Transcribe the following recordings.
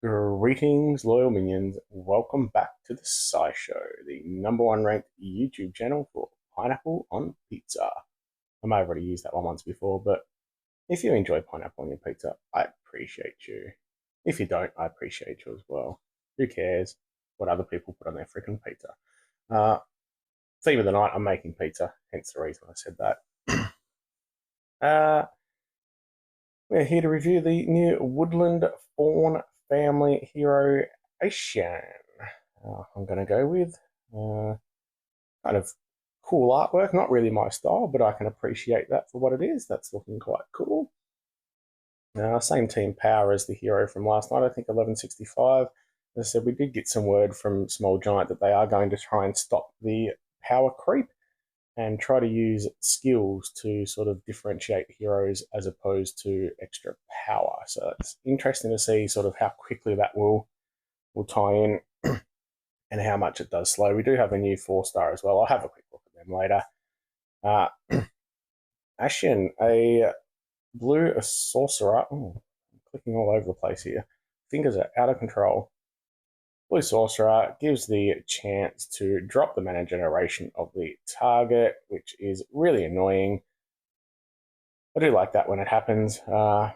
Greetings, loyal minions. Welcome back to the SciShow, the #1 ranked YouTube channel for pineapple on pizza. I may have already used that one once before, but if you enjoy pineapple on your pizza, I appreciate you. If you don't, I appreciate you as well. Who cares what other people put on their freaking pizza? Uh, Theme of the night, I'm making pizza, hence the reason I said that. uh, we're here to review the new Woodland Faun family hero, Ascian. I'm going to go with kind of cool artwork. Not really my style, but I can appreciate that for what it is. That's looking quite cool. Same team power as the hero from last night, I think 1165. As I said, we did get some word from Small Giant that they are going to try and stop the power creep and try to use skills to sort of differentiate heroes as opposed to extra power. So it's interesting to see sort of how quickly that will tie in and how much it does slow. We do have a new 4-star as well. I'll have a quick look at them later. Ascian, a blue sorcerer. Oh, I'm clicking all over the place here. Fingers are out of control. Blue sorcerer gives the chance to drop the mana generation of the target, which is really annoying. I do like that when it happens. For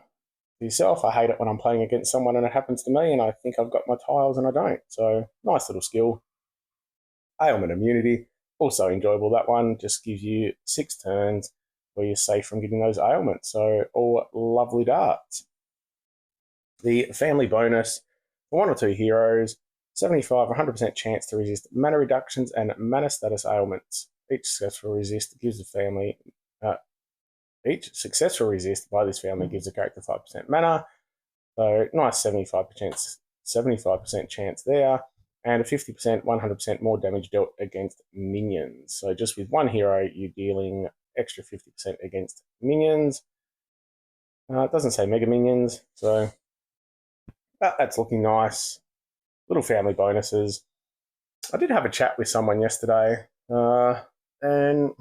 yourself, I hate it when I'm playing against someone and it happens to me and I think I've got my tiles and I don't. So, nice little skill. Ailment immunity, also enjoyable. That one just gives you 6 turns where you're safe from getting those ailments. So, all lovely darts. The family bonus for 1 or 2 heroes, 75, 100% chance to resist mana reductions and mana status ailments. Each successful resist gives the family each successful resist by this family gives the character 5% mana. So nice 75% chance there. And a 50%, 100% more damage dealt against minions. So just with one hero, you're dealing extra 50% against minions. It doesn't say mega minions, so that's looking nice. Little family bonuses. I did have a chat with someone yesterday, and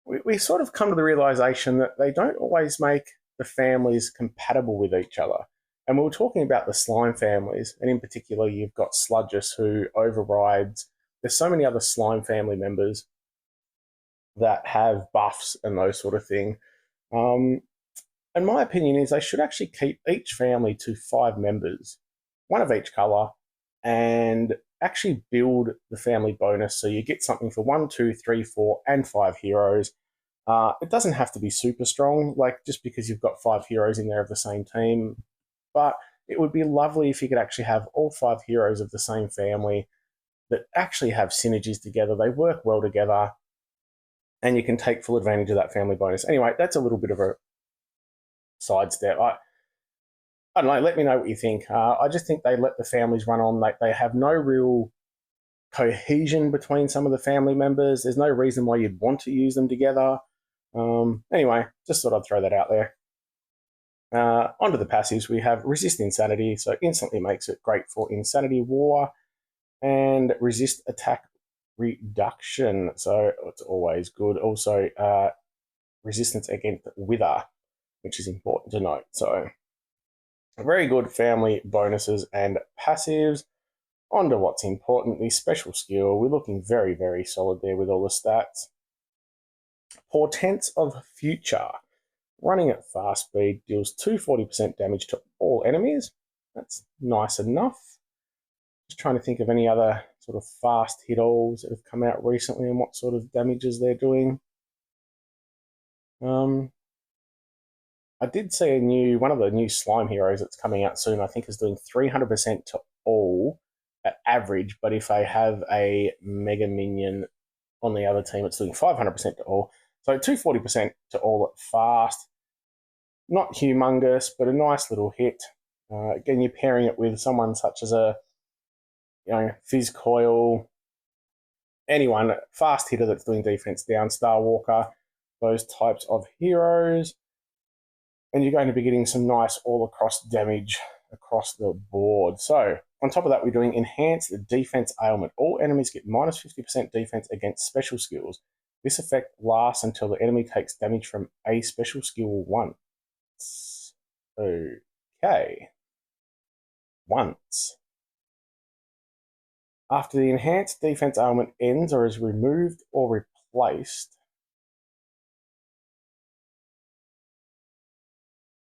we sort of come to the realization that they don't always make the families compatible with each other. And we were talking about the slime families, and in particular, you've got Sludgus who overrides. There's so many other slime family members that have buffs and those sort of thing. And my opinion is they should actually keep each family to 5 members, one of each colour, and actually build the family bonus so you get something for 1, 2, 3, 4, and 5 heroes. It doesn't have to be super strong, like just because you've got 5 heroes in there of the same team, but it would be lovely if you could actually have all 5 heroes of the same family that actually have synergies together. They work well together, and you can take full advantage of that family bonus. Anyway, that's a little bit of a sidestep. I don't know, let me know what you think. I just think they let the families run on. They have no real cohesion between some of the family members. There's no reason why you'd want to use them together. Anyway, just thought I'd throw that out there. Onto the passives, we have Resist Insanity, so instantly makes it great for Insanity War, and Resist Attack Reduction, so it's always good. Also, Resistance against Wither, which is important to note. So, very good family bonuses and passives. On to what's important, the special skill. We're looking very, very solid there with all the stats. Portents of Future. Running at fast speed deals 240% damage to all enemies. That's nice enough. Just trying to think of any other sort of fast hit-alls that have come out recently and what sort of damages they're doing. I did see one of the new slime heroes that's coming out soon, I think is doing 300% to all at average, but if they have a mega minion on the other team, it's doing 500% to all. So 240% to all at fast. Not humongous, but a nice little hit. Again, you're pairing it with someone such as a Fizz Coil, anyone, fast hitter that's doing defense down, Star Walker, those types of heroes. And you're going to be getting some nice all-across damage across the board. So, on top of that, we're doing Enhanced Defense Ailment. All enemies get minus 50% defense against special skills. This effect lasts until the enemy takes damage from a special skill once. Okay. once. After the enhanced defense element ends or is removed or replaced.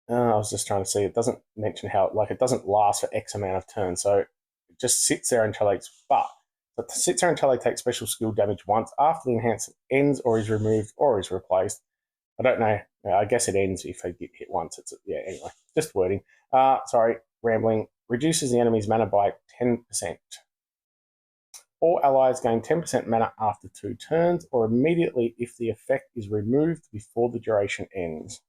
I was just trying to see. It doesn't mention how, like, it doesn't last for X amount of turns. So it just sits there until it sits there until they take special skill damage once. After the enhancement ends or is removed or is replaced. I don't know. I guess it ends if they get hit once. Yeah, anyway, just wording. Sorry, rambling. Reduces the enemy's mana by 10%. All allies gain 10% mana after 2 turns or immediately if the effect is removed before the duration ends.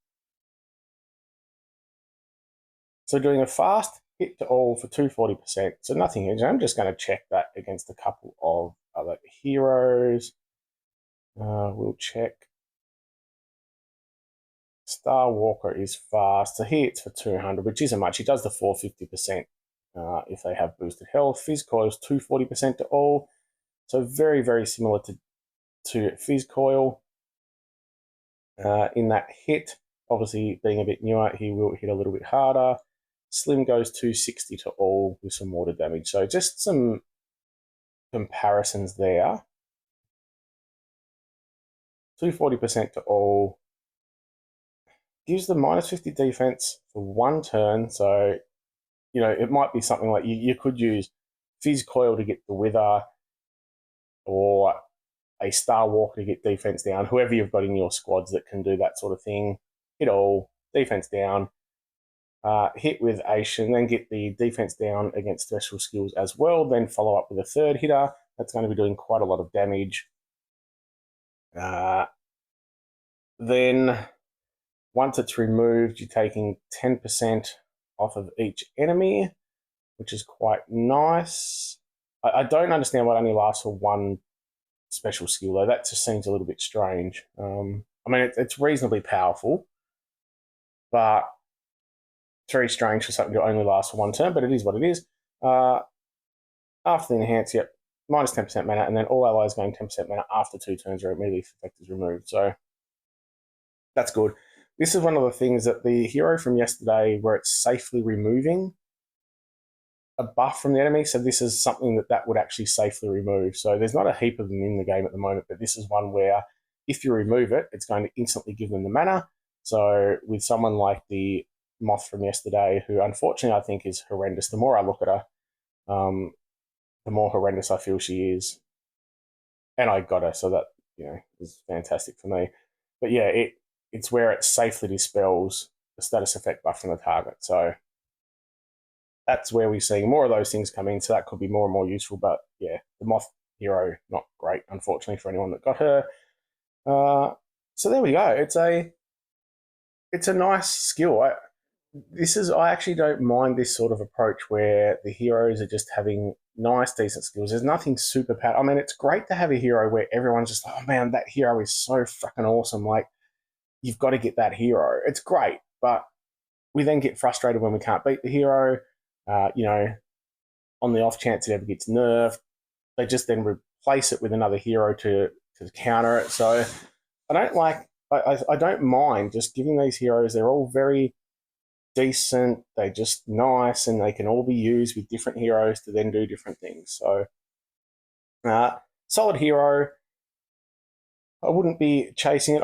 So doing a fast hit to all for 240%. So nothing huge. I'm just going to check that against a couple of other heroes. We'll check. Star Walker is fast. So he hits for 200, which isn't much. He does the 450% if they have boosted health. Fizz Coil is 240% to all. So very, very similar to Fizz Coil. In that hit, obviously being a bit newer, he will hit a little bit harder. Slim goes 260 to all with some water damage. So just some comparisons there. 240% to all. Gives the minus 50 defense for 1 turn. So, you know, it might be something like you could use Fizz Coil to get the Wither or a Star Walker to get defense down. Whoever you've got in your squads that can do that sort of thing. Hit all, defense down. Hit with Ascian, then get the defense down against special skills as well. Then follow up with a 3rd hitter. That's going to be doing quite a lot of damage. Then once it's removed, you're taking 10% off of each enemy, which is quite nice. I don't understand why it only lasts for 1 special skill, though. That just seems a little bit strange. I mean, it's reasonably powerful, but it's very strange for something to only last for 1 turn, but it is what it is. After the enhance, yep, minus 10% mana, and then all allies gain 10% mana after 2 turns or immediately if effect is removed. So that's good. This is one of the things that the hero from yesterday, where it's safely removing a buff from the enemy, so this is something that would actually safely remove. So there's not a heap of them in the game at the moment, but this is one where if you remove it, it's going to instantly give them the mana. So with someone like the Moth from yesterday, who unfortunately I think is horrendous, the more I look at her, the more horrendous I feel she is. And I got her, so that, you know, is fantastic for me. But yeah, it's where it safely dispels the status effect buff from the target. So that's where we're seeing more of those things come in. So that could be more and more useful. But yeah, the Moth hero, not great, unfortunately, for anyone that got her. So there we go. It's a nice skill. I actually don't mind this sort of approach where the heroes are just having nice, decent skills. There's nothing super powerful. I mean, it's great to have a hero where everyone's just, oh man, that hero is so fucking awesome. Like, you've got to get that hero. It's great, but we then get frustrated when we can't beat the hero. You know, on the off chance it ever gets nerfed, they just then replace it with another hero to counter it. So I don't mind just giving these heroes, they're all very decent, they're just nice, and they can all be used with different heroes to then do different things. So, solid hero. I wouldn't be chasing it.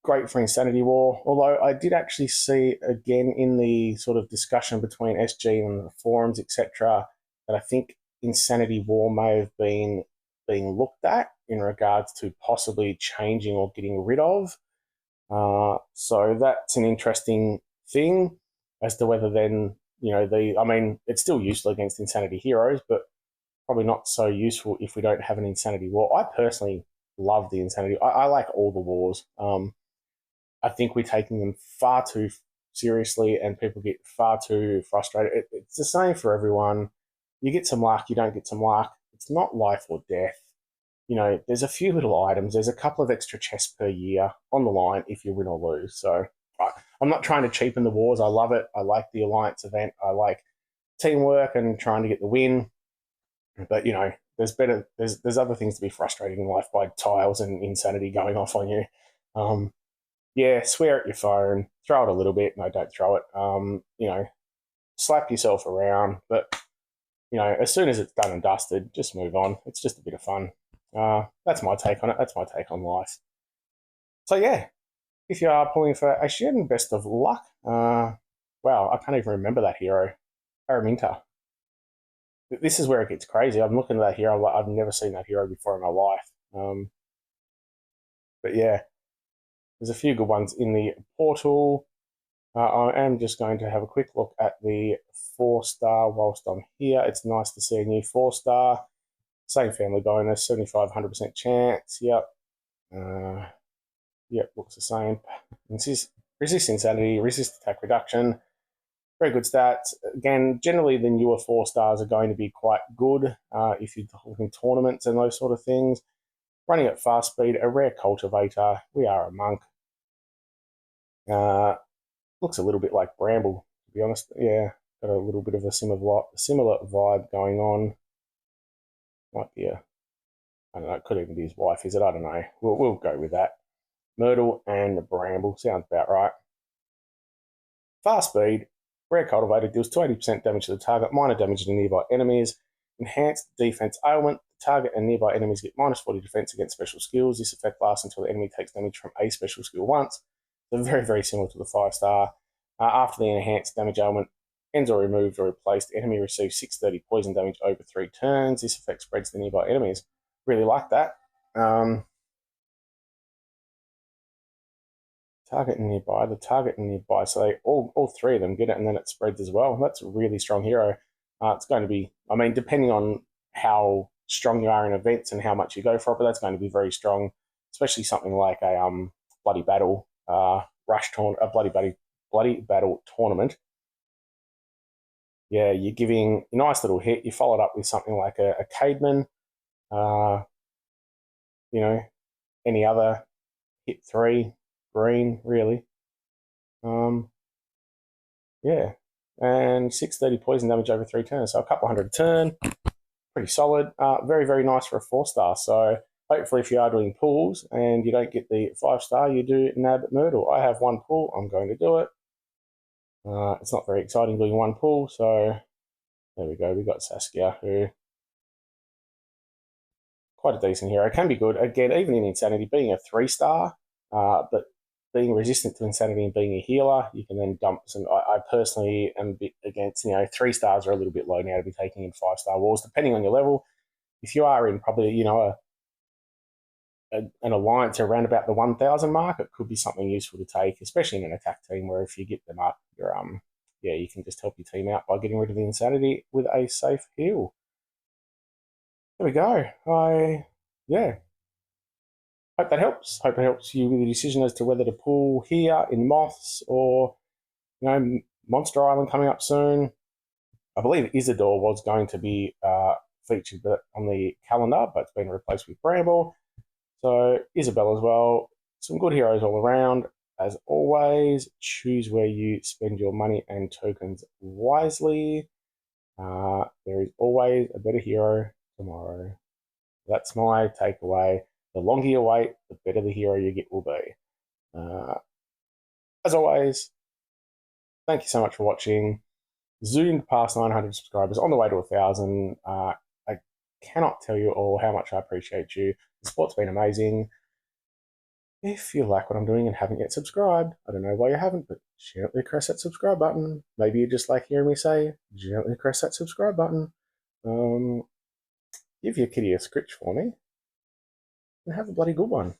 Great for Insanity War, although I did actually see again in the sort of discussion between SG and the forums, etc., that I think Insanity War may have been being looked at in regards to possibly changing or getting rid of. So that's an interesting thing as to whether then, you know, I mean, it's still useful against Insanity heroes, but probably not so useful if we don't have an Insanity War. I personally love the Insanity. I like all the wars. I think we're taking them far too seriously and people get far too frustrated. It's the same for everyone. You get some luck, you don't get some luck. It's not life or death. You know, there's a few little items. There's a couple of extra chests per year on the line if you win or lose. So I'm not trying to cheapen the wars. I love it. I like the Alliance event. I like teamwork and trying to get the win. But, you know, there's other things to be frustrating in life, by tiles and insanity going off on you. Yeah, swear at your phone, throw it a little bit. No, don't throw it. You know, slap yourself around, but you know, as soon as it's done and dusted, just move on. It's just a bit of fun. That's my take on it. That's my take on life. So yeah, if you are pulling for Ascian, best of luck. Wow, I can't even remember that hero. Araminta. This is where it gets crazy. I'm looking at that hero. I've never seen that hero before in my life. But yeah, there's a few good ones in the portal. I am just going to have a quick look at the 4-star whilst I'm here. It's nice to see a new 4-star. Same family bonus, 75, 100% chance. Yep. Yep, looks the same. Resist insanity, resist attack reduction. Very good stats. Again, generally the newer 4-stars are going to be quite good if you're talking tournaments and those sort of things. Running at fast speed, a rare cultivator. We are a monk. Looks a little bit like Bramble, to be honest. Yeah, got a little bit of a similar vibe going on. Might be I don't know, it could even be his wife, is it? I don't know. We'll go with that. Myrtle and Bramble, sounds about right. Fast speed, rare cultivator, deals 280% damage to the target, minor damage to nearby enemies. Enhanced defense ailment, the target and nearby enemies get minus 40 defense against special skills. This effect lasts until the enemy takes damage from a special skill once. So very, very similar to the 5-star. After the enhanced damage ailment ends or removed or replaced, the enemy receives 630 poison damage over 3 turns. This effect spreads to nearby enemies. Really like that. Target and nearby, the target and nearby. So they all 3 of them get it, and then it spreads as well. That's a really strong hero. It's going to be, I mean, depending on how strong you are in events and how much you go for it, but that's going to be very strong, especially something like a bloody battle bloody battle tournament. Yeah, you're giving a nice little hit. You follow it up with something like a Cademan, you know, any other hit 3, green, really. Yeah, and 630 poison damage over 3 turns, so a couple hundred a turn. Pretty solid. Very, very nice for a 4-star. So hopefully if you are doing pulls and you don't get the 5-star, you do nab Myrtle. I have 1 pull. I'm going to do it. It's not very exciting doing 1 pull, so there we go. We got Saskia, who quite a decent hero. Can be good. Again, even in Insanity, being a 3-star, but being resistant to Insanity and being a healer, you can then dump some. I personally am a bit against, 3 stars are a little bit low now to be taking in 5-star wars, depending on your level. If you are in probably, an alliance around about the 1,000 mark, it could be something useful to take, especially in an attack team where if you get them up, you can just help your team out by getting rid of the Insanity with a safe heal. There we go. Hope that helps. Hope it helps you with the decision as to whether to pull here in Moths or, Monster Island coming up soon. I believe Isidore was going to be featured on the calendar, but it's been replaced with Bramble. So Isabel as well. Some good heroes all around. As always, choose where you spend your money and tokens wisely. There is always a better hero tomorrow. That's my takeaway. The longer you wait, the better the hero you get will be. As always, thank you so much for watching. Zoomed past 900 subscribers, on the way to 1,000. I cannot tell you all how much I appreciate you. The support's been amazing. If you like what I'm doing and haven't yet subscribed, I don't know why you haven't, but gently press that subscribe button. Maybe you just like hearing me say, gently press that subscribe button. Give your kitty a scritch for me, and have a bloody good one.